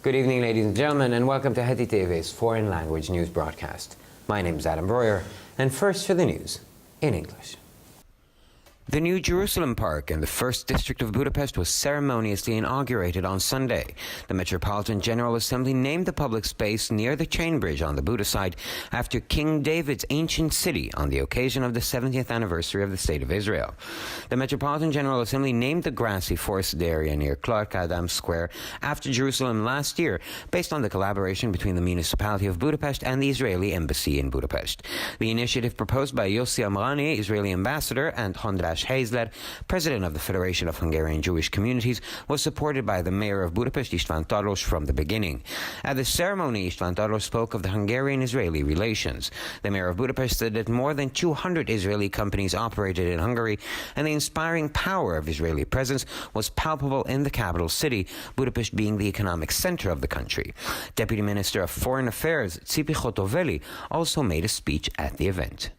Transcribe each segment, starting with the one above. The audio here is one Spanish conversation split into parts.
Good evening, ladies and gentlemen, and welcome to Heti TV's foreign language news broadcast. My name is Adam Breuer, and first for the news in English. The new Jerusalem Park in the 1st District of Budapest was ceremoniously inaugurated on Sunday. The Metropolitan General Assembly named the public space near the Chain Bridge on the Buda side after King David's ancient city on the occasion of the 70th anniversary of the State of Israel. The Metropolitan General Assembly named the grassy forested area near Clark Adam Square after Jerusalem last year, based on the collaboration between the municipality of Budapest and the Israeli embassy in Budapest. The initiative, proposed by Yossi Amrani, Israeli ambassador, and Hondrash Hazler, president of the Federation of Hungarian Jewish Communities, was supported by the mayor of Budapest, István Tarlós, from the beginning. At the ceremony, István Tarlós spoke of the Hungarian-Israeli relations. The mayor of Budapest said that more than 200 Israeli companies operated in Hungary, and the inspiring power of Israeli presence was palpable in the capital city, Budapest being the economic center of the country. Deputy Minister of Foreign Affairs, Tzipi Hotoveli, also made a speech at the event.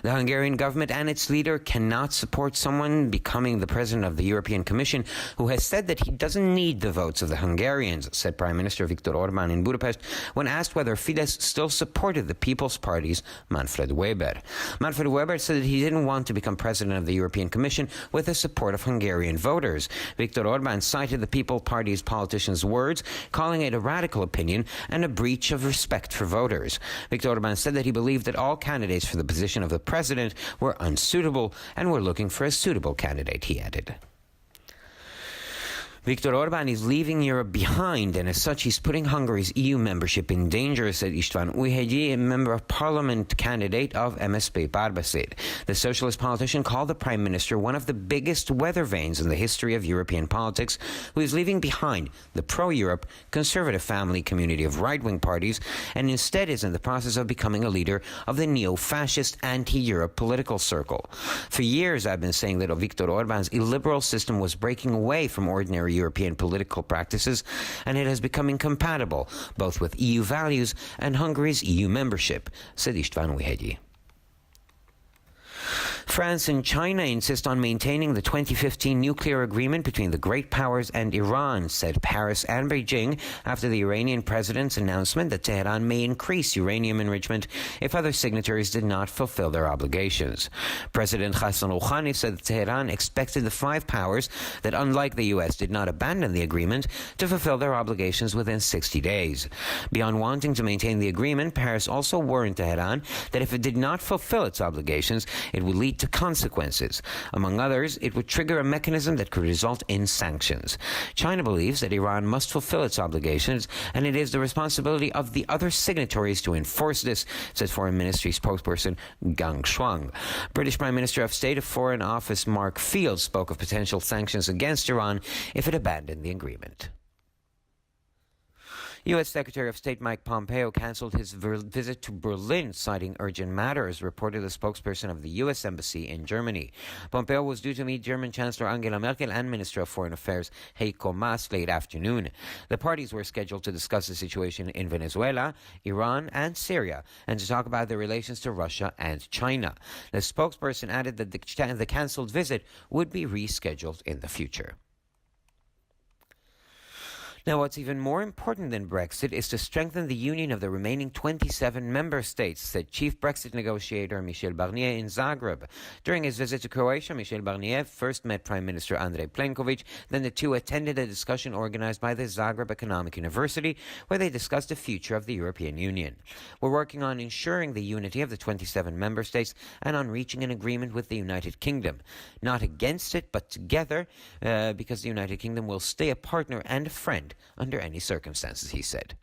The Hungarian government and its leader cannot support someone becoming the president of the European Commission who has said that he doesn't need the votes of the Hungarians, said Prime Minister Viktor Orbán in Budapest when asked whether Fidesz still supported the People's Party's Manfred Weber. Manfred Weber said that he didn't want to become president of the European Commission with the support of Hungarian voters. Viktor Orbán cited the People's Party's politician's words, calling it a radical opinion and a breach of respect for voters. Viktor Orbán said that he believed that all candidates for the position of the president were unsuitable and were looking for a suitable candidate, he added. Viktor Orbán is leaving Europe behind, and as such he's putting Hungary's EU membership in danger, said István Újhegyi, a member of parliament candidate of MSZP Párbeszéd. The socialist politician called the prime minister one of the biggest weather vanes in the history of European politics, who is leaving behind the pro-Europe, conservative family community of right-wing parties, and instead is in the process of becoming a leader of the neo-fascist anti-Europe political circle. For years I've been saying that Viktor Orbán's illiberal system was breaking away from ordinary European political practices, and it has become incompatible both with EU values and Hungary's EU membership, said István Újhegyi. France and China insist on maintaining the 2015 nuclear agreement between the great powers and Iran, said Paris and Beijing after the Iranian president's announcement that Tehran may increase uranium enrichment if other signatories did not fulfill their obligations. President Hassan Rouhani said that Tehran expected the five powers that, unlike the U.S., did not abandon the agreement to fulfill their obligations within 60 days. Beyond wanting to maintain the agreement, Paris also warned Tehran that if it did not fulfill its obligations, it would lead to consequences. Among others, it would trigger a mechanism that could result in sanctions. China believes that Iran must fulfill its obligations, and it is the responsibility of the other signatories to enforce this, said Foreign Ministry spokesperson Gang Shuang. British Prime Minister of State of Foreign Office Mark Field spoke of potential sanctions against Iran if it abandoned the agreement. U.S. Secretary of State Mike Pompeo canceled his visit to Berlin, citing urgent matters, reported the spokesperson of the U.S. Embassy in Germany. Pompeo was due to meet German Chancellor Angela Merkel and Minister of Foreign Affairs Heiko Maas late afternoon. The parties were scheduled to discuss the situation in Venezuela, Iran, and Syria, and to talk about their relations to Russia and China. The spokesperson added that the cancelled visit would be rescheduled in the future. Now, what's even more important than Brexit is to strengthen the union of the remaining 27 member states, said Chief Brexit negotiator Michel Barnier in Zagreb. During his visit to Croatia, Michel Barnier first met Prime Minister Andrej Plenković, then the two attended a discussion organized by the Zagreb Economic University, where they discussed the future of the European Union. We're working on ensuring the unity of the 27 member states and on reaching an agreement with the United Kingdom. Not against it, but together, because the United Kingdom will stay a partner and a friend under any circumstances, he said.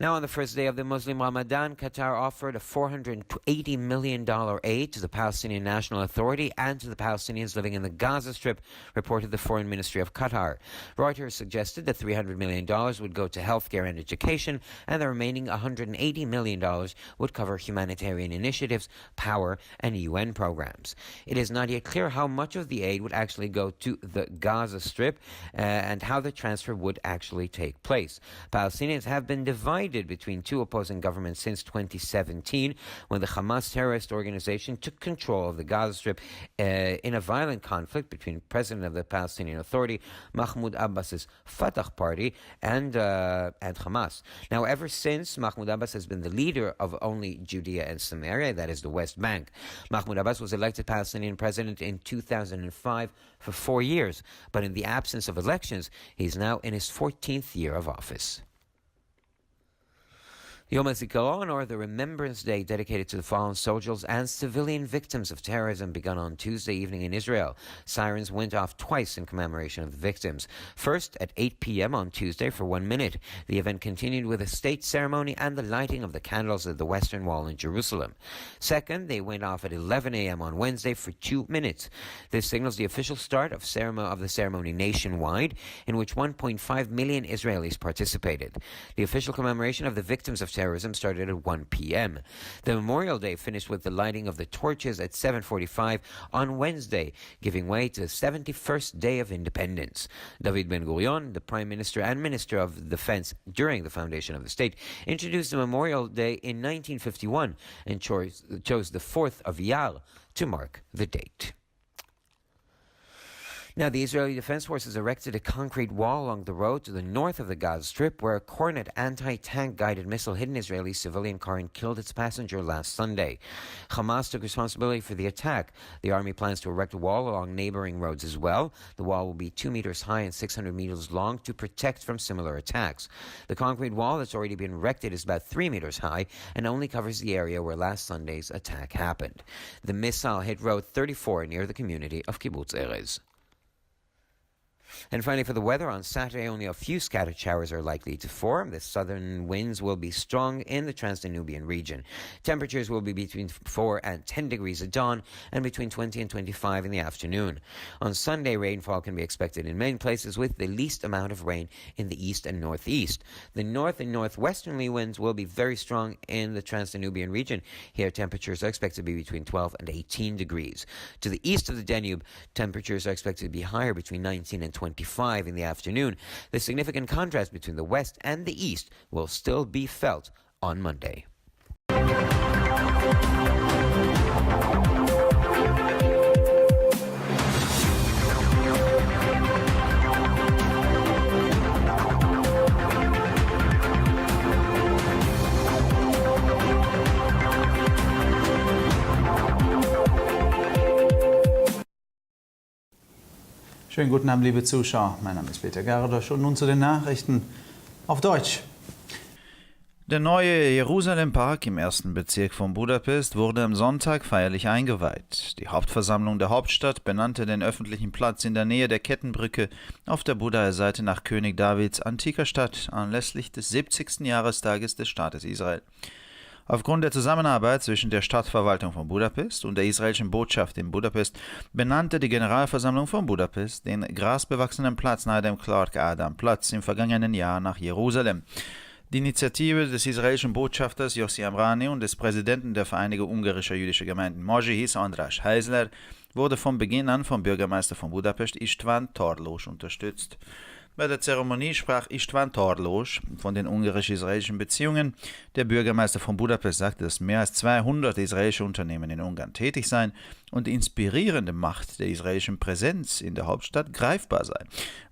Now, on the first day of the Muslim Ramadan, Qatar offered a $480 million aid to the Palestinian National Authority and to the Palestinians living in the Gaza Strip, reported the Foreign Ministry of Qatar. Reuters suggested that $300 million would go to healthcare and education, and the remaining $180 million would cover humanitarian initiatives, power, and UN programs. It is not yet clear how much of the aid would actually go to the Gaza Strip and how the transfer would actually take place. Palestinians have been divided divided between two opposing governments since 2017, when the Hamas terrorist organization took control of the Gaza Strip in a violent conflict between President of the Palestinian Authority, Mahmoud Abbas's Fatah party, and Hamas. Now, ever since, Mahmoud Abbas has been the leader of only Judea and Samaria, that is the West Bank. Mahmoud Abbas was elected Palestinian president in 2005 for 4 years, but in the absence of elections, he's now in his 14th year of office. Yom HaZikaron, or the Remembrance Day dedicated to the fallen soldiers and civilian victims of terrorism, began on Tuesday evening in Israel. Sirens went off twice in commemoration of the victims. First, at 8 p.m. on Tuesday for 1 minute. The event continued with a state ceremony and the lighting of the candles at the Western Wall in Jerusalem. Second, they went off at 11 a.m. on Wednesday for 2 minutes. This signals the official start of the ceremony nationwide, in which 1.5 million Israelis participated. The official commemoration of the victims of terrorism started at 1 p.m. The Memorial Day finished with the lighting of the torches at 7:45 on Wednesday, giving way to the 71st Day of Independence. David Ben-Gurion, the Prime Minister and Minister of Defense during the foundation of the state, introduced the Memorial Day in 1951 and chose the 4th of Iyar to mark the date. Now, the Israeli Defense Forces erected a concrete wall along the road to the north of the Gaza Strip, where a Kornet anti-tank guided missile hit an Israeli civilian car and killed its passenger last Sunday. Hamas took responsibility for the attack. The army plans to erect a wall along neighboring roads as well. The wall will be 2 meters high and 600 meters long to protect from similar attacks. The concrete wall that's already been erected is about 3 meters high and only covers the area where last Sunday's attack happened. The missile hit Road 34 near the community of Kibbutz Erez. And finally, for the weather, on Saturday, only a few scattered showers are likely to form. The southern winds will be strong in the Trans-Danubian region. Temperatures will be between 4 and 10 degrees at dawn and between 20 and 25 in the afternoon. On Sunday, rainfall can be expected in many places, with the least amount of rain in the east and northeast. The north and northwesterly winds will be very strong in the Trans-Danubian region. Here, temperatures are expected to be between 12 and 18 degrees. To the east of the Danube, temperatures are expected to be higher, between 19 and 25 in the afternoon. The significant contrast between the west and the east will still be felt on Monday. Schönen guten Abend, liebe Zuschauer. Mein Name ist Peter Gardosch und nun zu den Nachrichten auf Deutsch. Der neue Jerusalem-Park im 1. Bezirk von Budapest wurde am Sonntag feierlich eingeweiht. Die Hauptversammlung der Hauptstadt benannte den öffentlichen Platz in der Nähe der Kettenbrücke auf der Budaer Seite nach König Davids antiker Stadt anlässlich des 70. Jahrestages des Staates Israel. Aufgrund der Zusammenarbeit zwischen der Stadtverwaltung von Budapest und der israelischen Botschaft in Budapest benannte die Generalversammlung von Budapest den grasbewachsenen Platz nahe dem Clark-Adam-Platz im vergangenen Jahr nach Jerusalem. Die Initiative des israelischen Botschafters Yossi Amrani und des Präsidenten der Vereinigung ungarischer jüdischer Gemeinden Mojihis András Heisler wurde von Beginn an vom Bürgermeister von Budapest István Tarlós unterstützt. Bei der Zeremonie sprach István Tarlós von den ungarisch-israelischen Beziehungen. Der Bürgermeister von Budapest sagte, dass mehr als 200 israelische Unternehmen in Ungarn tätig seien und die inspirierende Macht der israelischen Präsenz in der Hauptstadt greifbar sei.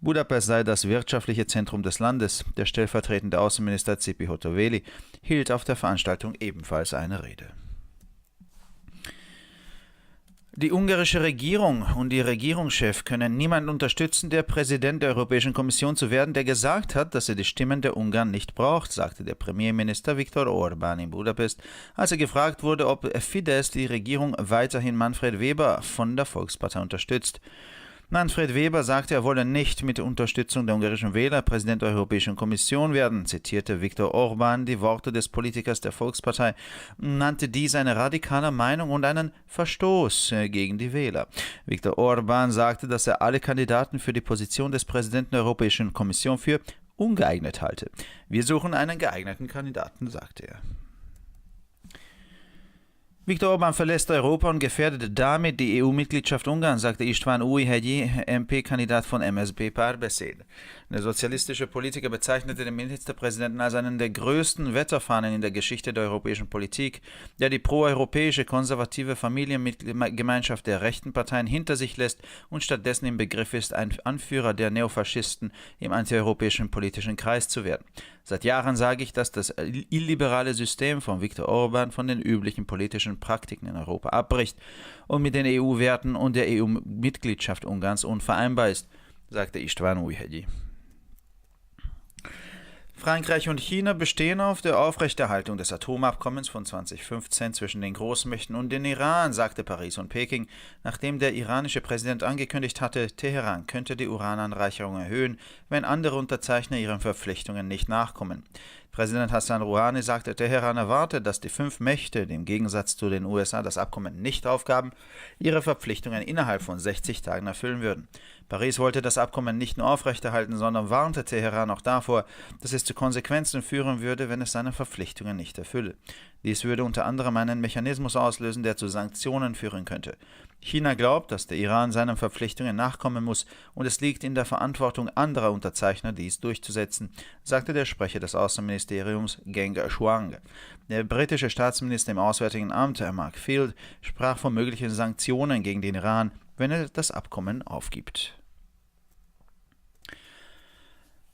Budapest sei das wirtschaftliche Zentrum des Landes. Der stellvertretende Außenminister Zipi Hotoveli hielt auf der Veranstaltung ebenfalls eine Rede. Die ungarische Regierung und ihr Regierungschef können niemanden unterstützen, der Präsident der Europäischen Kommission zu werden, der gesagt hat, dass er die Stimmen der Ungarn nicht braucht, sagte der Premierminister Viktor Orbán in Budapest, als er gefragt wurde, ob Fidesz die Regierung weiterhin Manfred Weber von der Volkspartei unterstützt. Manfred Weber sagte, er wolle nicht mit der Unterstützung der ungarischen Wähler Präsident der Europäischen Kommission werden, zitierte Viktor Orbán die Worte des Politikers der Volkspartei und nannte dies eine radikale Meinung und einen Verstoß gegen die Wähler. Viktor Orbán sagte, dass er alle Kandidaten für die Position des Präsidenten der Europäischen Kommission für ungeeignet halte. Wir suchen einen geeigneten Kandidaten, sagte er. Viktor Orbán verlässt Europa und gefährdet damit die EU-Mitgliedschaft Ungarns, sagte István Újhegyi, MP-Kandidat von MSZP Párbeszéd. Der sozialistische Politiker bezeichnete den Ministerpräsidenten als einen der größten Wetterfahnen in der Geschichte der europäischen Politik, der die proeuropäische konservative Familiengemeinschaft der rechten Parteien hinter sich lässt und stattdessen im Begriff ist, ein Anführer der Neofaschisten im antieuropäischen politischen Kreis zu werden. Seit Jahren sage ich, dass das illiberale System von Viktor Orban von den üblichen politischen Praktiken in Europa abbricht und mit den EU-Werten und der EU-Mitgliedschaft Ungarns unvereinbar ist, sagte István Újhegyi. Frankreich und China bestehen auf der Aufrechterhaltung des Atomabkommens von 2015 zwischen den Großmächten und den Iran, sagte Paris und Peking, nachdem der iranische Präsident angekündigt hatte, Teheran könnte die Urananreicherung erhöhen, wenn andere Unterzeichner ihren Verpflichtungen nicht nachkommen. Präsident Hassan Rouhani sagte, Teheran erwartet, dass die 5 Mächte, die im Gegensatz zu den USA das Abkommen nicht aufgaben, ihre Verpflichtungen innerhalb von 60 Tagen erfüllen würden. Paris wollte das Abkommen nicht nur aufrechterhalten, sondern warnte Teheran auch davor, dass es zu Konsequenzen führen würde, wenn es seine Verpflichtungen nicht erfülle. Dies würde unter anderem einen Mechanismus auslösen, der zu Sanktionen führen könnte. China glaubt, dass der Iran seinen Verpflichtungen nachkommen muss und es liegt in der Verantwortung anderer Unterzeichner, dies durchzusetzen, sagte der Sprecher des Außenministeriums Geng Shuang. Der britische Staatsminister im Auswärtigen Amt, Mark Field, sprach von möglichen Sanktionen gegen den Iran, wenn er das Abkommen aufgibt.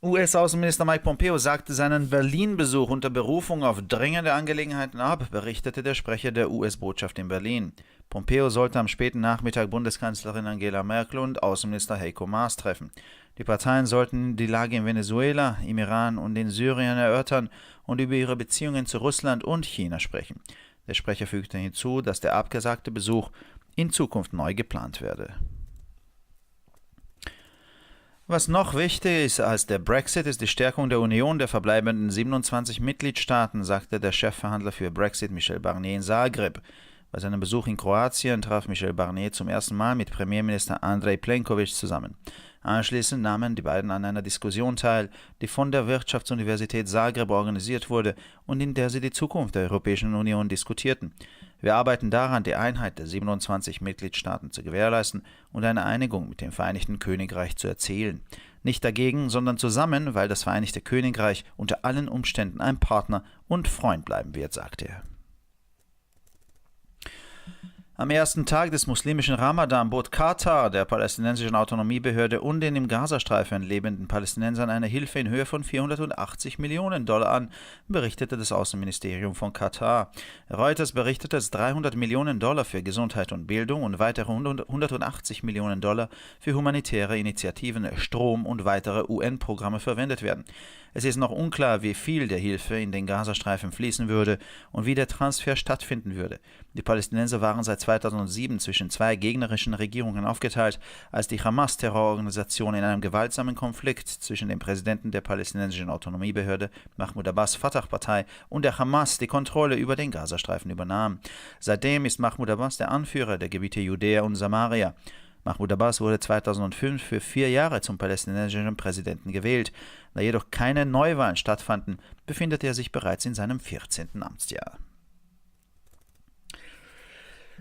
US-Außenminister Mike Pompeo sagte seinen Berlin-Besuch unter Berufung auf dringende Angelegenheiten ab, berichtete der Sprecher der US-Botschaft in Berlin. Pompeo sollte am späten Nachmittag Bundeskanzlerin Angela Merkel und Außenminister Heiko Maas treffen. Die Parteien sollten die Lage in Venezuela, im Iran und in Syrien erörtern und über ihre Beziehungen zu Russland und China sprechen. Der Sprecher fügte hinzu, dass der abgesagte Besuch in Zukunft neu geplant werde. Was noch wichtiger ist als der Brexit, ist die Stärkung der Union der verbleibenden 27 Mitgliedstaaten, sagte der Chefverhandler für Brexit Michel Barnier in Zagreb. Bei seinem Besuch in Kroatien traf Michel Barnier zum ersten Mal mit Premierminister Andrej Plenković zusammen. Anschließend nahmen die beiden an einer Diskussion teil, die von der Wirtschaftsuniversität Zagreb organisiert wurde und in der sie die Zukunft der Europäischen Union diskutierten. Wir arbeiten daran, die Einheit der 27 Mitgliedstaaten zu gewährleisten und eine Einigung mit dem Vereinigten Königreich zu erzielen. Nicht dagegen, sondern zusammen, weil das Vereinigte Königreich unter allen Umständen ein Partner und Freund bleiben wird, sagte er. Am ersten Tag des muslimischen Ramadan bot Katar der palästinensischen Autonomiebehörde und den im Gazastreifen lebenden Palästinensern eine Hilfe in Höhe von 480 Millionen Dollar an, berichtete das Außenministerium von Katar. Reuters berichtete, dass 300 Millionen Dollar für Gesundheit und Bildung und weitere 180 Millionen Dollar für humanitäre Initiativen, Strom und weitere UN-Programme verwendet werden. Es ist noch unklar, wie viel der Hilfe in den Gazastreifen fließen würde und wie der Transfer stattfinden würde. Die Palästinenser waren seit 2007 zwischen 2 gegnerischen Regierungen aufgeteilt, als die Hamas-Terrororganisation in einem gewaltsamen Konflikt zwischen dem Präsidenten der palästinensischen Autonomiebehörde, Mahmoud Abbas' Fatah-Partei, und der Hamas die Kontrolle über den Gazastreifen übernahm. Seitdem ist Mahmoud Abbas der Anführer der Gebiete Judäa und Samaria. Mahmoud Abbas wurde 2005 für 4 Jahre zum palästinensischen Präsidenten gewählt. Da jedoch keine Neuwahlen stattfanden, befindet er sich bereits in seinem 14. Amtsjahr.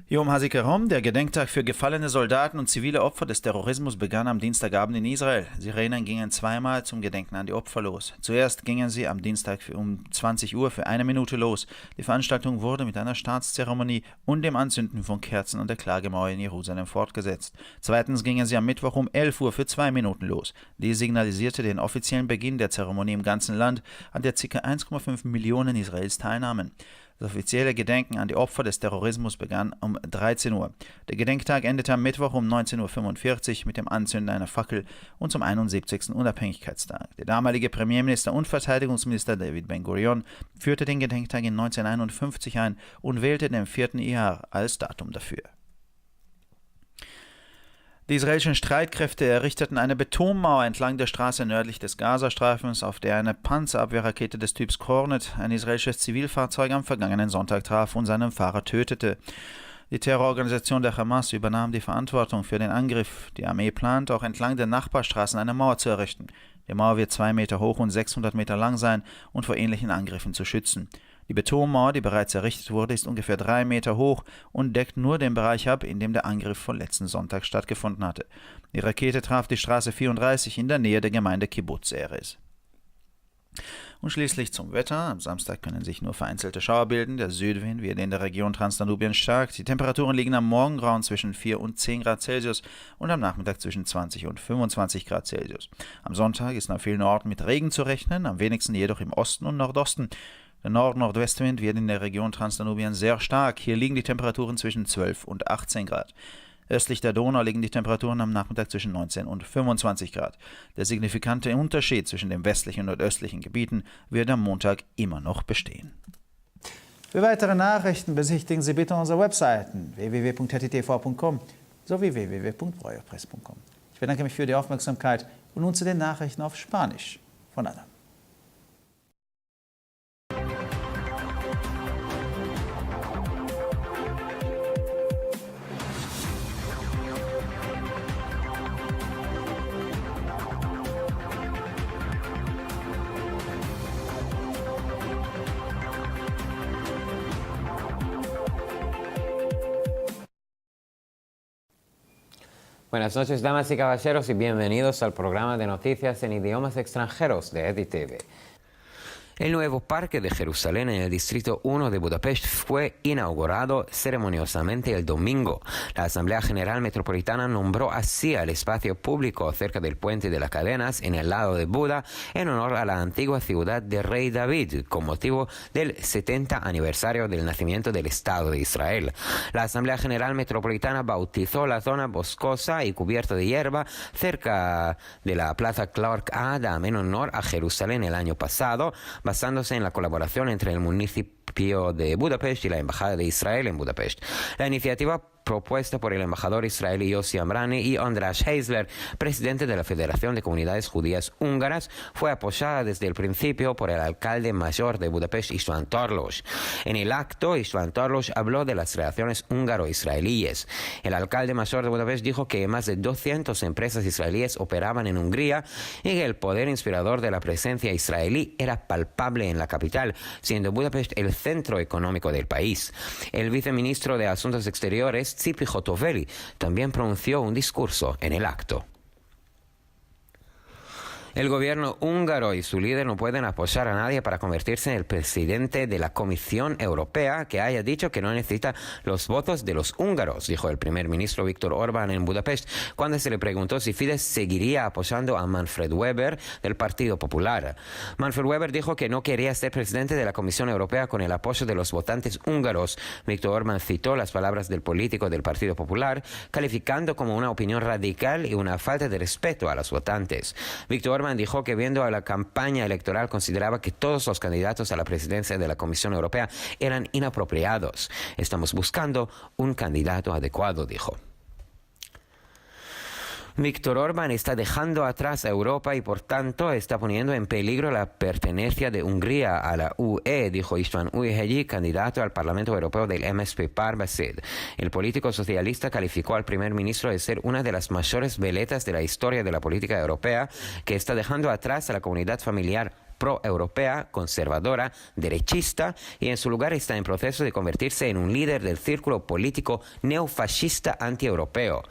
Yom HaZikaron, der Gedenktag für gefallene Soldaten und zivile Opfer des Terrorismus, begann am Dienstagabend in Israel. Sirenen gingen zweimal zum Gedenken an die Opfer los. Zuerst gingen sie am Dienstag um 20 Uhr für 1 Minute los. Die Veranstaltung wurde mit einer Staatszeremonie und dem Anzünden von Kerzen an der Klagemauer in Jerusalem fortgesetzt. Zweitens gingen sie am Mittwoch um 11 Uhr für 2 Minuten los. Dies signalisierte den offiziellen Beginn der Zeremonie im ganzen Land, an der ca. 1,5 Millionen Israelis teilnahmen. Das offizielle Gedenken an die Opfer des Terrorismus begann um 13 Uhr. Der Gedenktag endete am Mittwoch um 19:45 Uhr mit dem Anzünden einer Fackel und zum 71. Unabhängigkeitstag. Der damalige Premierminister und Verteidigungsminister David Ben-Gurion führte den Gedenktag in 1951 ein und wählte den 4. Iyar als Datum dafür. Die israelischen Streitkräfte errichteten eine Betonmauer entlang der Straße nördlich des Gazastreifens, auf der eine Panzerabwehrrakete des Typs Hornet ein israelisches Zivilfahrzeug am vergangenen Sonntag traf und seinen Fahrer tötete. Die Terrororganisation der Hamas übernahm die Verantwortung für den Angriff. Die Armee plant, auch entlang der Nachbarstraßen eine Mauer zu errichten. Die Mauer wird 2 Meter hoch und 600 Meter lang sein und vor ähnlichen Angriffen zu schützen. Die Betonmauer, die bereits errichtet wurde, ist ungefähr 3 Meter hoch und deckt nur den Bereich ab, in dem der Angriff von letzten Sonntag stattgefunden hatte. Die Rakete traf die Straße 34 in der Nähe der Gemeinde Kibbutz Erez. Und schließlich zum Wetter. Am Samstag können sich nur vereinzelte Schauer bilden. Der Südwind wird in der Region Transdanubien stark. Die Temperaturen liegen am Morgengrauen zwischen 4 und 10 Grad Celsius und am Nachmittag zwischen 20 und 25 Grad Celsius. Am Sonntag ist an vielen Orten mit Regen zu rechnen, am wenigsten jedoch im Osten und Nordosten. Der Nord-Nordwestwind wird in der Region Transdanubien sehr stark. Hier liegen die Temperaturen zwischen 12 und 18 Grad. Östlich der Donau liegen die Temperaturen am Nachmittag zwischen 19 und 25 Grad. Der signifikante Unterschied zwischen den westlichen und östlichen Gebieten wird am Montag immer noch bestehen. Für weitere Nachrichten besichtigen Sie bitte unsere Webseiten www.htv.com sowie www.breuerpress.com. Ich bedanke mich für die Aufmerksamkeit und nun zu den Nachrichten auf Spanisch von Adam. Buenas noches, damas y caballeros, y bienvenidos al programa de noticias en idiomas extranjeros de EDITV. El nuevo Parque de Jerusalén en el Distrito 1 de Budapest fue inaugurado ceremoniosamente el domingo. La Asamblea General Metropolitana nombró así al espacio público cerca del Puente de las Cadenas en el lado de Buda en honor a la antigua ciudad de Rey David con motivo del 70 aniversario del nacimiento del Estado de Israel. La Asamblea General Metropolitana bautizó la zona boscosa y cubierta de hierba cerca de la Plaza Clark Adam en honor a Jerusalén el año pasado, basándose en la colaboración entre el municipio de Budapest y la Embajada de Israel en Budapest. La iniciativa propuesta por el embajador israelí Yossi Amrani y András Heisler, presidente de la Federación de Comunidades Judías Húngaras, fue apoyada desde el principio por el alcalde mayor de Budapest, István Tarlós. En el acto, István Tarlós habló de las relaciones húngaro-israelíes. El alcalde mayor de Budapest dijo que más de 200 empresas israelíes operaban en Hungría y que el poder inspirador de la presencia israelí era palpable en la capital, siendo Budapest el centro económico del país. El viceministro de Asuntos Exteriores, Tzipi Hotoveli, también pronunció un discurso en el acto. El gobierno húngaro y su líder no pueden apoyar a nadie para convertirse en el presidente de la Comisión Europea que haya dicho que no necesita los votos de los húngaros, dijo el primer ministro Viktor Orbán en Budapest cuando se le preguntó si Fidesz seguiría apoyando a Manfred Weber del Partido Popular. Manfred Weber dijo que no quería ser presidente de la Comisión Europea con el apoyo de los votantes húngaros. Viktor Orbán citó las palabras del político del Partido Popular, calificando como una opinión radical y una falta de respeto a los votantes. Viktor Orbán dijo que viendo a la campaña electoral consideraba que todos los candidatos a la presidencia de la Comisión Europea eran inapropiados. Estamos buscando un candidato adecuado, dijo. Viktor Orbán está dejando atrás a Europa y por tanto está poniendo en peligro la pertenencia de Hungría a la UE, dijo István Ujhelyi, candidato al Parlamento Europeo del MSZP Párbeszéd. El político socialista calificó al primer ministro de ser una de las mayores veletas de la historia de la política europea, que está dejando atrás a la comunidad familiar pro-europea, conservadora, derechista, y en su lugar está en proceso de convertirse en un líder del círculo político neofascista antieuropeo.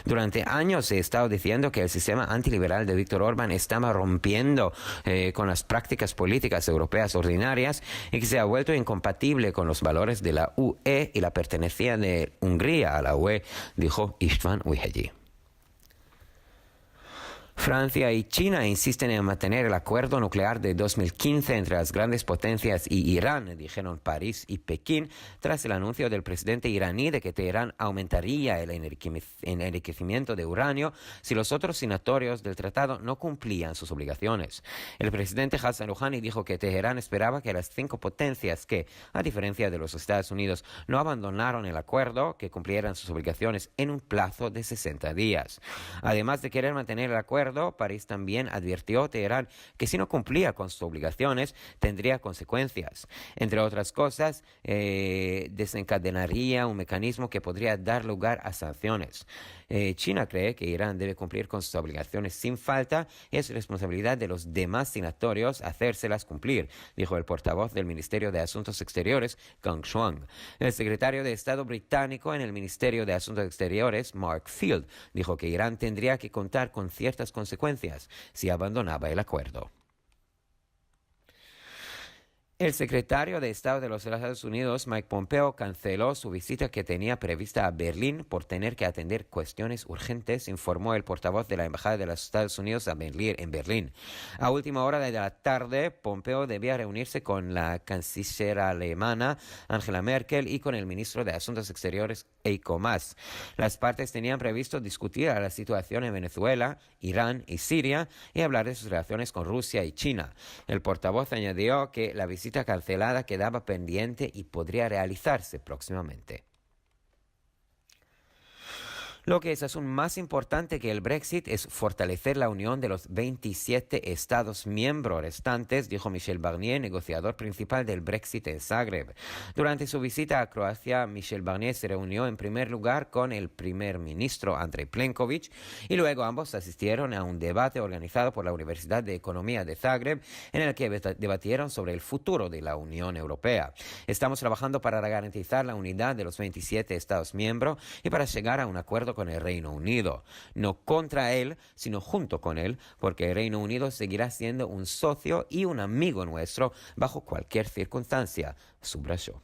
Durante años se ha estado diciendo que el sistema antiliberal de Viktor Orbán estaba rompiendo con las prácticas políticas europeas ordinarias y que se ha vuelto incompatible con los valores de la UE y la pertenencia de Hungría a la UE, dijo István Ujhelyi. Francia y China insisten en mantener el acuerdo nuclear de 2015 entre las grandes potencias y Irán, dijeron París y Pekín, tras el anuncio del presidente iraní de que Teherán aumentaría el enriquecimiento de uranio si los otros signatorios del tratado no cumplían sus obligaciones. El presidente Hassan Rouhani dijo que Teherán esperaba que las 5 potencias que, a diferencia de los Estados Unidos, no abandonaron el acuerdo, que cumplieran sus obligaciones en un plazo de 60 días. Además de querer mantener el acuerdo, acuerdo, París también advirtió a Teherán que si no cumplía con sus obligaciones tendría consecuencias. Entre otras cosas, desencadenaría un mecanismo que podría dar lugar a sanciones. China cree que Irán debe cumplir con sus obligaciones sin falta y es responsabilidad de los demás signatorios hacérselas cumplir, dijo el portavoz del Ministerio de Asuntos Exteriores, Geng Shuang. El secretario de Estado británico en el Ministerio de Asuntos Exteriores, Mark Field, dijo que Irán tendría que contar con ciertas consecuencias si abandonaba el acuerdo. El secretario de Estado de los Estados Unidos, Mike Pompeo, canceló su visita que tenía prevista a Berlín por tener que atender cuestiones urgentes, informó el portavoz de la Embajada de los Estados Unidos en Berlín. A última hora de la tarde, Pompeo debía reunirse con la canciller alemana Angela Merkel y con el ministro de Asuntos Exteriores, Heiko Maas. Las partes tenían previsto discutir la situación en Venezuela, Irán y Siria y hablar de sus relaciones con Rusia y China. El portavoz añadió que la visita cancelada quedaba pendiente y podría realizarse próximamente. Lo que es aún más importante que el Brexit es fortalecer la unión de los 27 Estados miembros restantes, dijo Michel Barnier, negociador principal del Brexit en Zagreb. Durante su visita a Croacia, Michel Barnier se reunió en primer lugar con el primer ministro Andrej Plenković y luego ambos asistieron a un debate organizado por la Universidad de Economía de Zagreb en el que debatieron sobre el futuro de la Unión Europea. Estamos trabajando para garantizar la unidad de los 27 Estados miembros y para llegar a un acuerdo con el Reino Unido, no contra él, sino junto con él, porque el Reino Unido seguirá siendo un socio y un amigo nuestro bajo cualquier circunstancia, subrayó.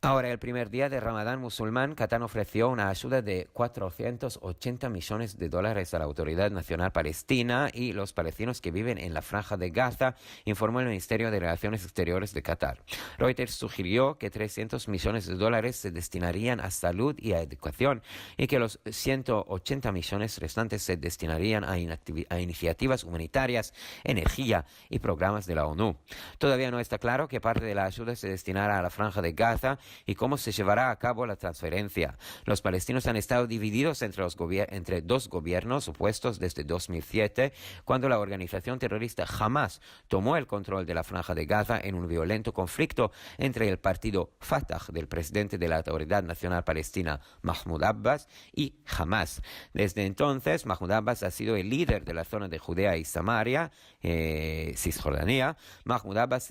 Ahora, el primer día de Ramadán musulmán, Qatar ofreció una ayuda de 480 millones de dólares a la Autoridad Nacional Palestina y los palestinos que viven en la Franja de Gaza, informó el Ministerio de Relaciones Exteriores de Qatar. Reuters sugirió que 300 millones de dólares se destinarían a salud y a educación y que los 180 millones restantes se destinarían a iniciativas humanitarias, energía y programas de la ONU. Todavía no está claro qué parte de la ayuda se destinará a la Franja de Gaza y cómo se llevará a cabo la transferencia. Los palestinos han estado divididos entre dos gobiernos opuestos desde 2007, cuando la organización terrorista Hamas tomó el control de la Franja de Gaza en un violento conflicto entre el partido Fatah del presidente de la Autoridad Nacional Palestina, Mahmoud Abbas, y Hamas. Desde entonces, Mahmoud Abbas ha sido el líder de la zona de Judea y Samaria, Cisjordania. Mahmoud Abbas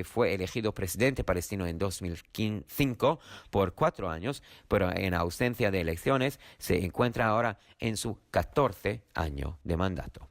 fue elegido presidente palestino en 2005 por 4 años, pero en ausencia de elecciones se encuentra ahora en su 14 año de mandato.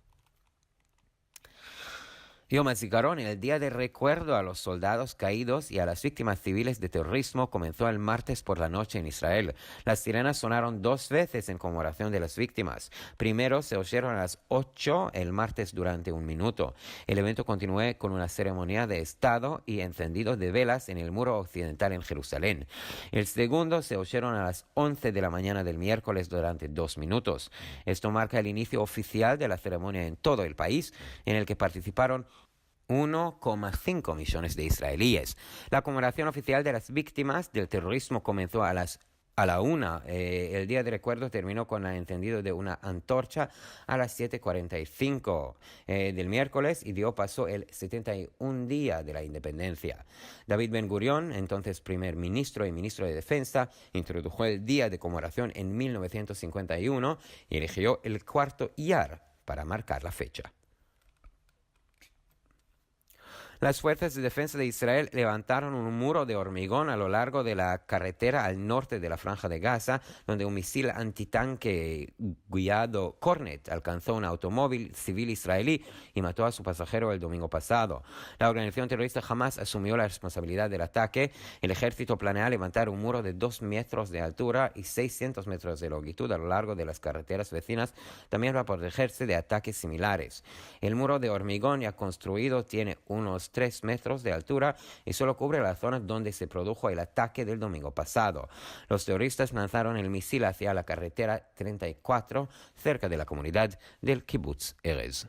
Yom HaZikaron, el día de recuerdo a los soldados caídos y a las víctimas civiles de terrorismo, comenzó el martes por la noche en Israel. Las sirenas sonaron 2 veces en conmemoración de las víctimas. Primero se oyeron a las 8 el martes durante 1 minuto. El evento continuó con una ceremonia de Estado y encendido de velas en el muro occidental en Jerusalén. El segundo se oyeron a las 11 de la mañana del miércoles durante 2 minutos. Esto marca el inicio oficial de la ceremonia en todo el país, en el que participaron 1,5 millones de israelíes. La conmemoración oficial de las víctimas del terrorismo comenzó a la 1. El día de recuerdo terminó con el encendido de una antorcha a las 7:45 del miércoles y dio paso el 71 día de la independencia. David Ben Gurion, entonces primer ministro y ministro de Defensa, introdujo el día de conmemoración en 1951 y eligió el cuarto Iyar para marcar la fecha. Las fuerzas de defensa de Israel levantaron un muro de hormigón a lo largo de la carretera al norte de la Franja de Gaza, donde un misil antitanque guiado Cornet alcanzó un automóvil civil israelí y mató a su pasajero el domingo pasado. La organización terrorista Hamas asumió la responsabilidad del ataque. El ejército planea levantar un muro de 2 metros de altura y 600 metros de longitud a lo largo de las carreteras vecinas, también para protegerse de ataques similares. El muro de hormigón ya construido tiene unos 3 metros de altura y solo cubre la zona donde se produjo el ataque del domingo pasado. Los terroristas lanzaron el misil hacia la carretera 34 cerca de la comunidad del Kibbutz Erez.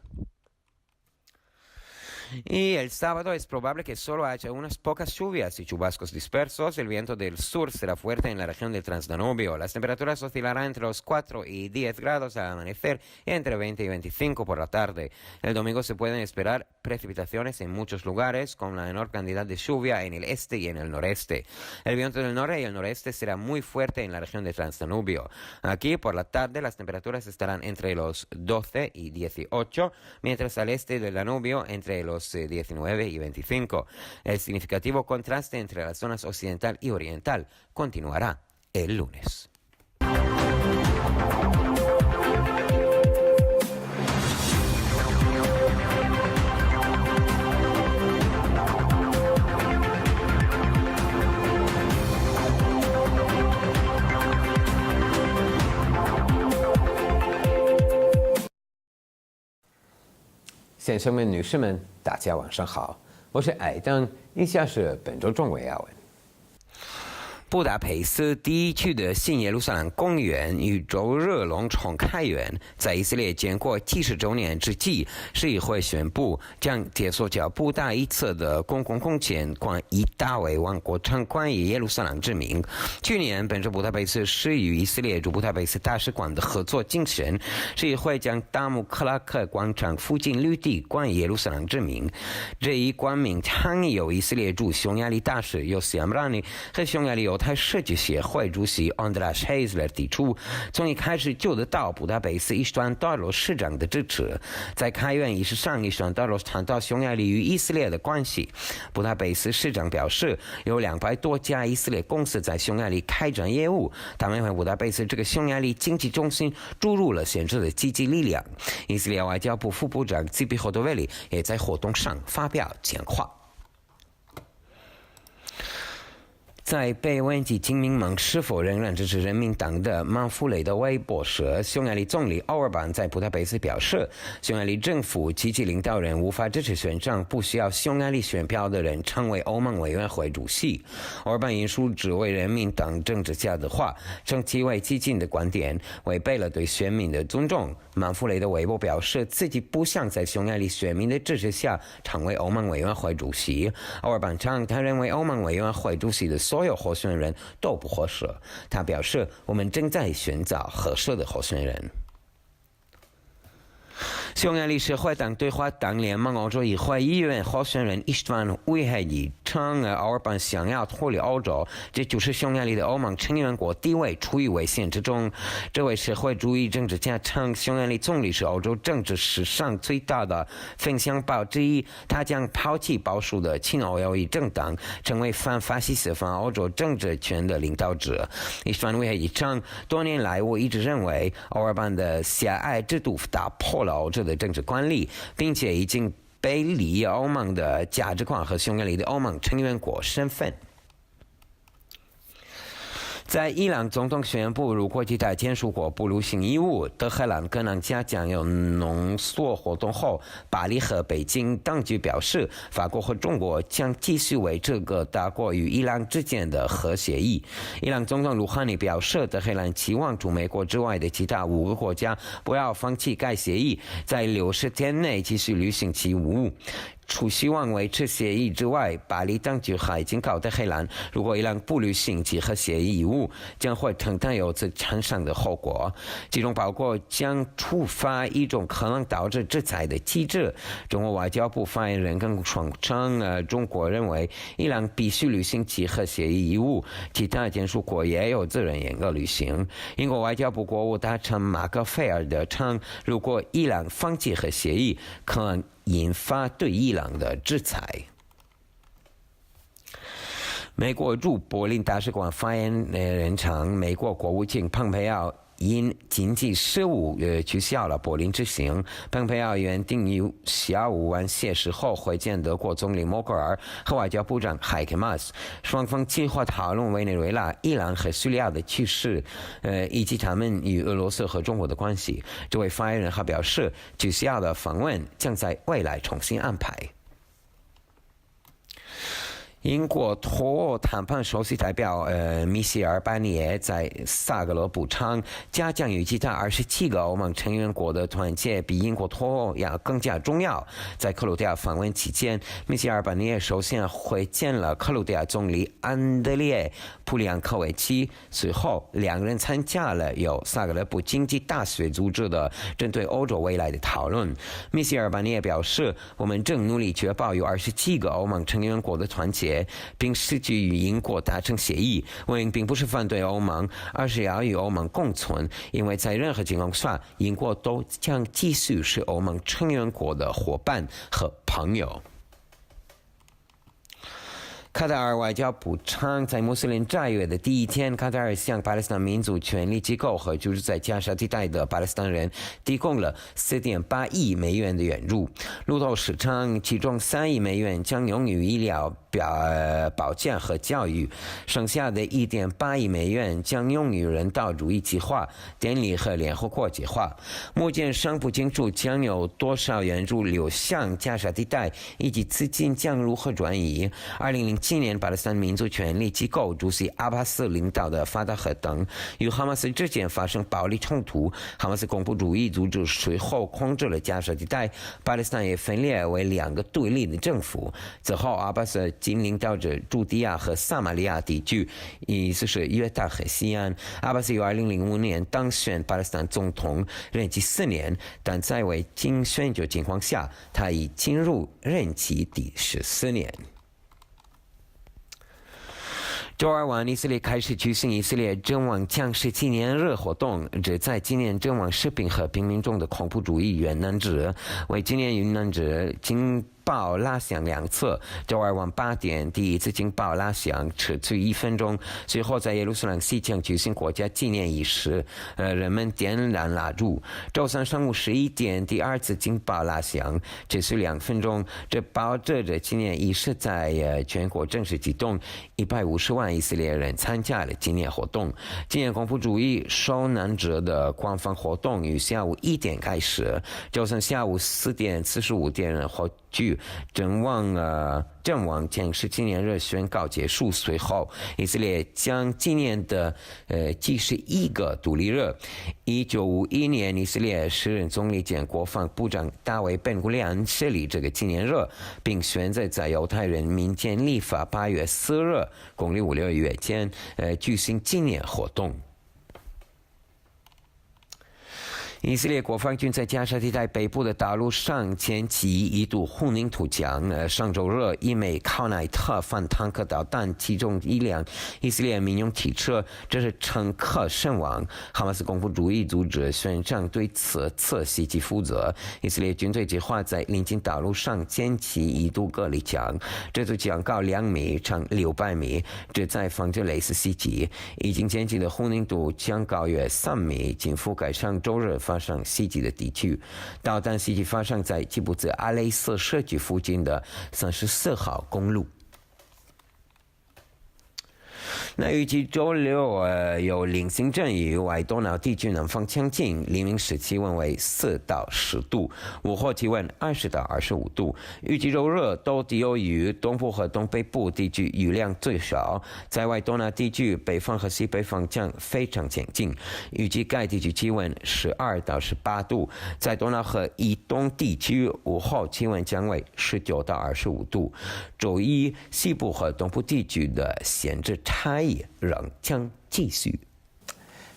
Y el sábado es probable que solo haya unas pocas lluvias y chubascos dispersos. El viento del sur será fuerte en la región del Transdanubio. Las temperaturas oscilarán entre los 4 y 10 grados al amanecer y entre 20 y 25 por la tarde. El domingo se pueden esperar precipitaciones en muchos lugares con la menor cantidad de lluvia en el este y en el noreste. El viento del norte y el noreste será muy fuerte en la región del Transdanubio. Aquí por la tarde las temperaturas estarán entre los 12 y 18, mientras al este del Danubio entre los 19 y 25. El significativo contraste entre las zonas occidental y oriental continuará el lunes.先生们、女士们，大家晚上好，我是艾登，以下是本周中文要闻。布达佩斯第一区的新耶路撒冷公园与周日隆重开园，在以色列建国70周年之际，市议会宣布将解锁较布达一侧的公共空间，关以大为万国场馆以耶路撒冷之名。去年，本着布达佩斯市与以色列驻布达佩斯大使馆的合作精神，市议会将大姆克拉克广场附近绿地冠以耶路撒冷之名。这一冠名倡议由以色列驻匈牙利大使尤西·阿姆拉尼和匈牙利犹太设计协会主席 András Heisler 提出，从一开始就得到布达佩斯伊斯坦道罗市长的支持。在开园仪式上，伊斯坦道罗谈到匈牙利与以色列的关系。布达佩斯市长表示，有200多家以色列公司在匈牙利开展业务，他们为布达佩斯这个匈牙利经济中心注入了显著的积极力量。以色列外交部副部长基比霍多维里也在活动上发表讲话。在被问及金民盟是否仍然支持人民党的曼弗雷的微博时，匈牙利总理奥尔班在布达佩斯表示，匈牙利政府及其领导人无法支持选上不需要匈牙利选票的人成为欧盟委员会主席。奥尔班引述只为人民党政治家的话，称其为激进的观点违背了对选民的尊重。曼弗雷的微博表示，自己不想在匈牙利选民的支持下成为欧盟委员会主席。奥尔班称，他认为欧盟委员会主席的所有候选人都不合适。他表示，我们正在寻找合适的候选人。匈牙利社会党对话党联盟欧洲议会议员候选人伊斯坦维海伊称，奥尔班想要脱离欧洲，这就是匈牙利的欧盟成员国地位处于危险之中。这位社会主义政治家称，匈牙利总理是欧洲政治史上最大的风向标之一，他将抛弃保守的亲欧右翼政党，成为反法西斯反欧洲政治圈的领导者。伊斯坦维海伊称，多年来我一直认为奥尔班的狭隘制度打破了欧洲的政治惯例，并且已经背离欧盟的价值观和匈牙利的欧盟成员国身份。在伊朗总统宣布，如果其他签署国不履行义务，德黑兰可能加强有浓缩活动后，巴黎和北京当局表示，法国和中国将继续为这个大国与伊朗之间的核协议。伊朗总统鲁哈尼表示，德黑兰期望除美国之外的其他5个国家不要放弃该协议，在60天内继续履行其义务。除希望维持协议之外，巴黎当局还警告德黑兰，如果伊朗不履行其核协议义务，将会承担由此产生的后果，其中包括将触发一种可能导致制裁的机制。中国外交部发言人耿爽称，中国认为伊朗必须履行其核协议义务，其他签署国也有责任严格履行。英国外交部国务大臣马克菲尔德称，如果伊朗放弃核协议，可能引发对伊朗的制裁。美国驻柏林大使馆发言人称，美国国务卿蓬佩奥因经济事务取消了柏林之行。蓬佩奥原定于下午晚些时候会见德国总理默克尔和外交部长海克马斯，双方计划讨论委内瑞拉、伊朗和叙利亚的局势，以及他们与俄罗斯和中国的关系。这位发言人还表示，取消的访问将在未来重新安排。英国脱欧谈判首席代表米歇尔·巴尼耶在萨格勒布称，加强预计在27个欧盟成员国的团结比英国脱欧要更加重要。在克罗地亚访问期间，米歇尔·巴尼耶首先会见了克罗地亚总理安德烈·普里扬科维奇，随后两人参加了由萨格勒布经济大学组织的针对欧洲未来的讨论。米歇尔·巴尼耶表示，我们正努力确保有27个欧盟成员国的团结，并试图与英国达成协议。我们并不是反对欧盟，而是要与欧盟共存，因为在任何情况下，英国都将继续是欧盟成员国的伙伴和朋友。卡塔尔外交部长在穆斯林斋月的第一天，卡塔尔向巴勒斯坦民族权利机构和居住在加沙地带的巴勒斯坦人提供了4.8亿美元的援助。路透市场，其中3亿美元将用于医疗、保健和教育，剩下的1.8亿美元将用于人道主义计划、电力和联合国计划。目前尚不清楚将有多少援助流向加沙地带，以及资金将如何转移。2007年，巴勒斯坦民族权利机构主席阿巴斯领导的法达赫等与哈马斯之间发生暴力冲突，哈马斯恐怖主义组织随后控制了加沙地带，巴勒斯坦也分裂为2个对立的政府。此后，阿巴斯仅领导着朱地亚和撒马利亚地区，意思是约旦和西岸。阿巴斯于2005年当选巴勒斯坦总统，任期4年，但在未经选举情况下，他已进入任期第14年。周二晚，以色列开始举行以色列阵亡将士纪念日活动，旨在纪念阵亡士兵和平民中的恐怖主义遇难者。为纪念遇难者，警报拉响2次。周二晚8点，第一次警报拉响，持续1分钟。随后在耶路撒冷西墙举行国家纪念仪式，人们点燃蜡烛。周三上午11点，第2次警报拉响，持续2分钟。这标志着纪念仪式在全国正式启动，150万以色列人参加了纪念活动。纪念恐怖主义受难者的官方活动于下午1点开始，周三下午4点45点后据阵亡将士纪念日宣告结束。随后，以色列将纪念的71个独立日。1951年，以色列时任总理兼国防部长大卫·本古利安设立这个纪念日，并选择在犹太人民间历法8月4日公历5、6月间举行纪念活动。以色列国防军在加沙地带北部的道路上前期一度混凝土墙。上周日，一枚考奈特反坦克导弹击中一辆以色列民用汽车，这是乘客身亡。哈马斯恐怖主义组织宣称对此次袭击负责。以色列军队计划在临近道路上建起一堵隔离墙，这堵墙高2米，长600米，旨在防止类似袭击。已经建起的混凝土墙高约3米，仅覆盖上周日发生袭击的地区。导弹袭击发生在基布兹阿雷斯社区附近的34号公路。那预计周六有零星阵雨，外东南地区南方强劲，黎明时气温为4到10度，午后气温20到25度。预计周日都地有雨，东部和东北部地区雨量最少，在外东南地区北方和西北方将非常强劲，预计该地区气温12到18度，在东南和以东地区午后气温将为19到25度。周一西部和东部地区的显著差异仍将继续。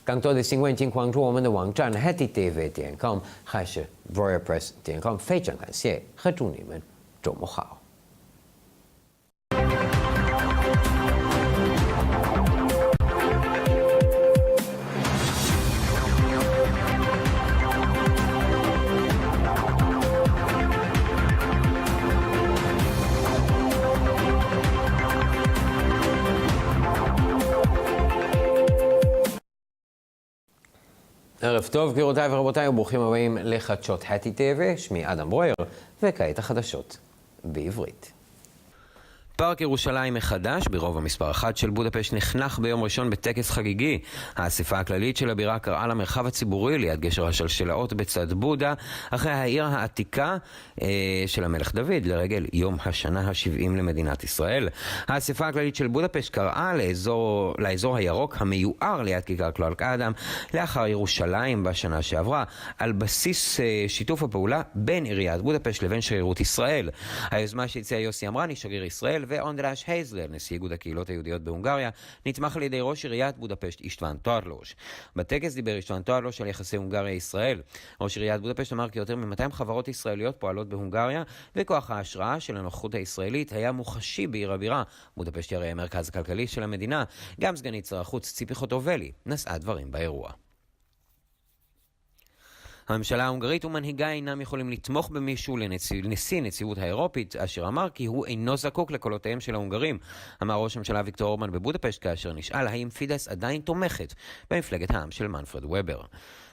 更多的新闻请关注我们的网站 HetyTV.com 还是 VoyaPress.com。非常感谢和祝你们周末好。ערב טוב, גבירותיי ורבותיי, וברוכים הבאים לחדשות HetyTV. שמי אדם ברויר, וכעת החדשות בעברית. פארק ירושלים מחדש ברובע מספר 1 של בודפשט נחנך ביום ראשון בטקס חגיגי. האספה הכללית של הבירה קראה למרחב הציבורי ליד גשר השלשלאות בצד בודה, אחרי העיר העתיקה של המלך דוד, לרגל יום השנה ה-70 למדינת ישראל. האספה הכללית של בודפשט קראה לאזור הירוק המיוער ליד כיכר קלארק אדם לאחר ירושלים בשנה שעברה, על בסיס שיתוף הפעולה בין עיריית בודפשט לבין שגרירות ישראל. היוזמה שהציע יוסי אמרני, שגריר ישראל, ואונדרש הייזלר, נשיא איגוד הקהילות היהודיות בהונגריה, נתמך על ידי ראש עיריית בודפשט אישטוון טוארלוש. בטקס דיבר אישטוון טוארלוש על יחסי הונגריה-ישראל. ראש עיריית בודפשט אמר כי יותר מ-200 חברות ישראליות פועלות בהונגריה, וכוח ההשראה של הנוכחות הישראלית היה מוחשי בעיר הבירה. בודפשט הרי המרכז הכלכלי של המדינה. גם סגנית שר החוץ ציפי חוטובלי נשאה דברים באירוע. הממשלה ההונגרית ומנהיגה אינם יכולים לתמוך במישהו לנשיא נציבות האירופית, אשר אמר כי הוא אינו זקוק לקולותיהם של ההונגרים. אמר ראש הממשלה ויקטור אורבן בבודפשט כאשר נשאל האם פידס עדיין תומכת במפלגת העם של מנפרד וובר.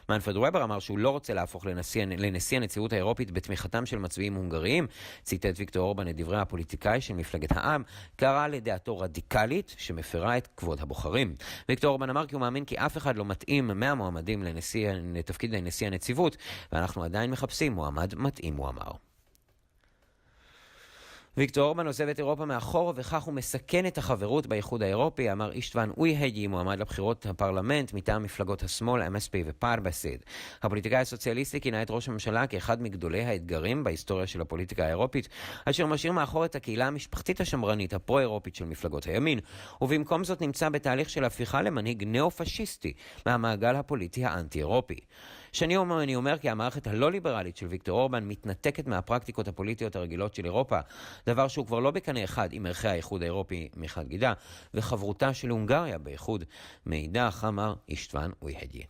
מנפרד וובר אמר שהוא לא רוצה להפוך לנשיא הנציבות האירופית בתמיכתם של מצביעים הונגריים. ציטט ויקטור אורבן את דברי הפוליטיקאי של מפלגת העם, קרא לדעתו רדיקלית שמפרה את כבוד הבוחרים. ויקטור אורבן אמר כי הוא מאמין כי אף אחד לא מתאים מהמועמדים לתפקיד לנשיא הנציבות, ואנחנו עדיין מחפשים מועמד מתאים, הוא אמר. ויקטור אורבן עוזב את אירופה מאחור, וכך הוא מסכן את החברות באיחוד האירופי, אמר אישטוון אויהג'י, מועמד לבחירות הפרלמנט מטעם מפלגות השמאל, MSP ופארבסיד. הפוליטיקאי הסוציאליסטי כינה את ראש הממשלה כאחד מגדולי האתגרים בהיסטוריה של הפוליטיקה האירופית, אשר משאיר מאחור את הקהילה המשפחתית השמרנית הפרו-אירופית של מפלגות הימין, ובמקום זאת נמצא בתהליך של הפיכה למנהיג נאו-פשיסטי מהמעגל הפוליטי האנטי-אירופי. אני אומר כי המערכת הלא-ליברלית של ויקטור אורבן מתנתקת מהפרקטיקות הפוליטיות הרגילות של אירופה, דבר שהוא כבר לא בקנה אחד עם ערכי האיחוד האירופי מחד גידה, וחברותה של הונגריה באיחוד מאידך, אמר אישטוון אויהג'י.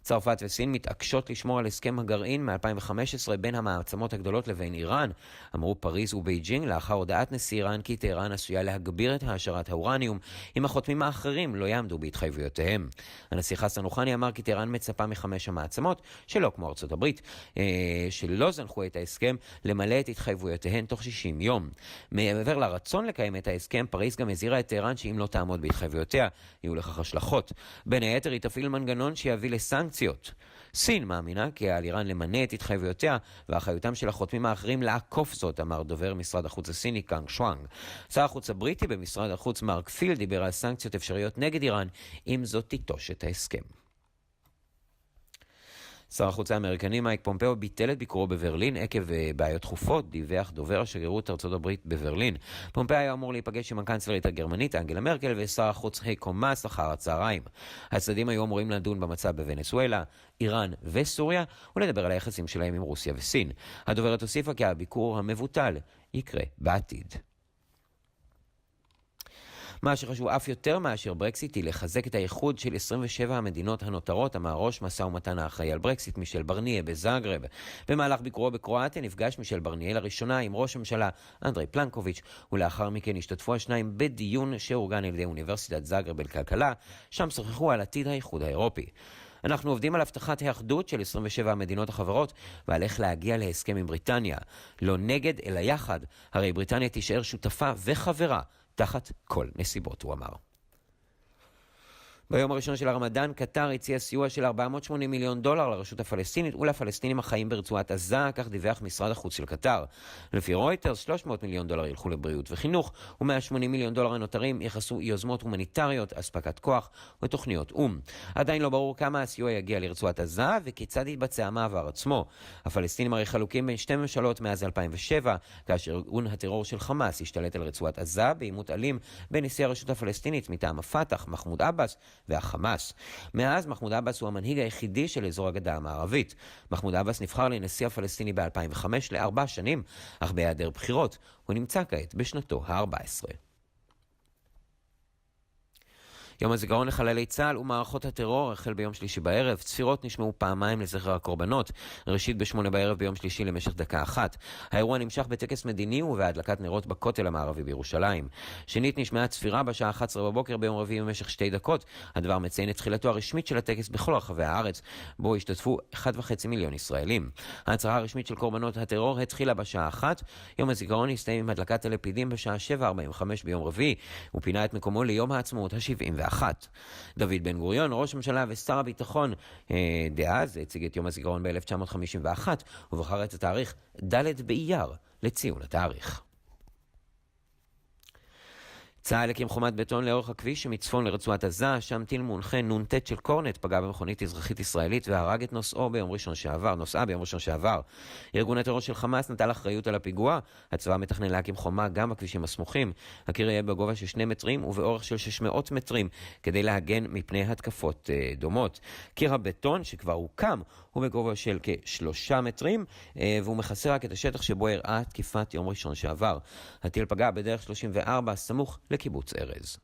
צרפת וסין מתעקשות לשמור על הסכם הגרעין מ-2015 בין המעצמות הגדולות לבין איראן. אמרו פריז ובייג'ינג לאחר הודעת נשיא איראן כי טהרן עשויה להגביר את העשרת האורניום אם החותמים האחרים לא יעמדו בהתחייבויותיהם. הנשיא חסן רוחני אמר כי טהרן מצפה מחמש המעצמות, שלא כמו ארצות הברית, שלא זנחו את ההסכם, למלא את התחייבויותיהן תוך 60 יום. מעבר לרצון לקיים את ההסכם, פריז גם הזהירה את טהרן שאם לא תעמוד בהתחייבויותיה, יהיו לכך השלכות. בין היתר היא תפעיל מנגנון שיביא לסנקציות. סין מאמינה כי על איראן למנה את התחייבויותיה ואחריותם של החותמים האחרים לעקוף זאת, אמר דובר משרד החוץ הסיני קאנג שוואנג. שר החוץ הבריטי במשרד החוץ מרק פילד דיבר על סנקציות אפשריות נגד איראן אם זאת תיטוש את ההסכם. שר החוץ האמריקני מייק פומפאו ביטל את ביקורו בברלין עקב בעיות דחופות, דיווח דובר השגרירות ארצות הברית בברלין. פומפאו היה אמור להיפגש עם הקנצלרית הגרמנית אנגלה מרקל ושר החוץ הייקו מאס אחר הצהריים. הצדדים היו אמורים לדון במצב בוונצואלה, איראן וסוריה, ולדבר על היחסים שלהם עם רוסיה וסין. הדוברת הוסיפה כי הביקור המבוטל יקרה בעתיד. מה שחשוב אף יותר מאשר ברקסיט היא לחזק את האיחוד של 27 המדינות הנותרות, אמר ראש משא ומתן האחראי על ברקסיט מישל ברניה בזאגרב. במהלך ביקורו בקרואטיה נפגש מישל ברניה לראשונה עם ראש הממשלה אנדרי פלנקוביץ', ולאחר מכן השתתפו השניים בדיון שאורגן על ידי אוניברסיטת זאגרב לכלכלה, שם שוחחו על עתיד האיחוד האירופי. אנחנו עובדים על הבטחת האחדות של 27 המדינות החברות ועל איך להגיע להסכם עם בריטניה. לא נגד אלא יחד, הרי בריטניה תישאר שותפה וחברה תחת כל נסיבות, הוא אמר. ביום הראשון של הרמדאן, קטר הציעה סיוע של $480 מיליון לרשות הפלסטינית ולפלסטינים החיים ברצועת עזה, כך דיווח משרד החוץ של קטר. לפי רויטרס, $300 מיליון ילכו לבריאות וחינוך, ו$180 מיליון הנותרים יחסו יוזמות הומניטריות, אספקת כוח ותוכניות אום. עדיין לא ברור כמה הסיוע יגיע לרצועת עזה וכיצד יתבצע המעבר עצמו. הפלסטינים הרי חלוקים בין שתי ממשלות מאז 2007, כאשר ארגון הטרור של חמאס השתלט על רצועת עזה בעימות אלים בין נשיא הרשות הפלסטינית מטעם הפתח, מחמוד עבאס, והחמאס. מאז מחמוד עבאס הוא המנהיג היחידי של אזור הגדה המערבית. מחמוד עבאס נבחר לנשיא הפלסטיני ב-2005 ל4 שנים, אך בהיעדר בחירות הוא נמצא כעת בשנתו ה-14. יום הזיכרון לחללי צה"ל ומערכות הטרור החל ביום שלישי בערב. צפירות נשמעו פעמיים לזכר הקורבנות, ראשית ב8 בערב ביום שלישי למשך דקה אחת. האירוע נמשך בטקס מדיני ובהדלקת נרות בכותל המערבי בירושלים. שנית נשמעה צפירה בשעה 11 בבוקר ביום רביעי במשך 2 דקות. הדבר מציין את תחילתו הרשמית של הטקס בכל רחבי הארץ, בו השתתפו 1.5 מיליון ישראלים. ההצהרה הרשמית של קורבנות הטרור התחילה בשעה 1. יום הזיכרון הסתיים עם הדלקת הלפידים בשעה 7:45 ביום רביעי, ופינה את מקומו ליום העצמאות ה-71. דוד בן גוריון, ראש הממשלה ושר הביטחון דאז, הציג את יום הזיכרון ב-1951, ובחר את התאריך ד' באייר לציון התאריך. צה"ל הקים חומת בטון לאורך הכביש שמצפון לרצועת עזה, שם טיל מונחה נ"ט של קורנט פגע במכונית אזרחית ישראלית והרג את נוסעה ביום ראשון שעבר. ארגון הטרור של חמאס נטל אחריות על הפיגוע. הצבא מתכנן להקים חומה גם בכבישים הסמוכים. הקיר יהיה בגובה של 2 מטרים ובאורך של 600 מטרים כדי להגן מפני התקפות דומות. קיר הבטון שכבר הוקם הוא בגובה של כ3 מטרים והוא מכסה רק את השטח שבו אירעה תקיפת יום ראשון שעבר. הטיל פגע בדרך 34 סמוך לקיבוץ ארז.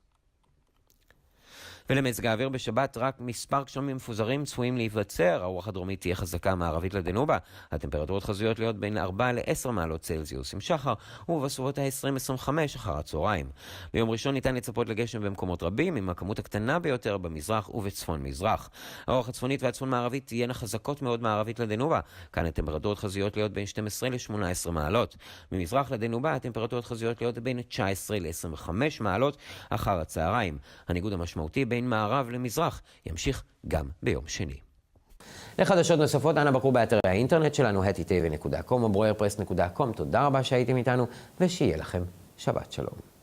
ולמזג האוויר בשבת רק מספר גשמים מפוזרים צפויים להיווצר. הרוח הדרומית תהיה חזקה מערבית לדנובה. הטמפרטורות חזויות להיות בין 4 ל-10 מעלות צלזיוס עם שחר, ובסביבות ה-20-25 אחר הצהריים. ביום ראשון ניתן לצפות לגשם במקומות רבים, עם הכמות הקטנה ביותר במזרח ובצפון מזרח. הרוח הצפונית והצפון מערבית תהיינה חזקות מאוד מערבית לדנובה. כאן הטמפרטורות חזויות להיות בין 12 ל-18 מעלות. ממזרח לדנובה הטמפרטורות חזויות להיות בין 19 ל-25 מעלות אחר הצהריים. הניגוד המשמעותי בין מערב למזרח ימשיך גם ביום שני. לחדשות נוספות, אנא בקרו באתרי האינטרנט שלנו, hetitv.com או broyerpress.com. תודה רבה שהייתם איתנו, ושיהיה לכם שבת שלום.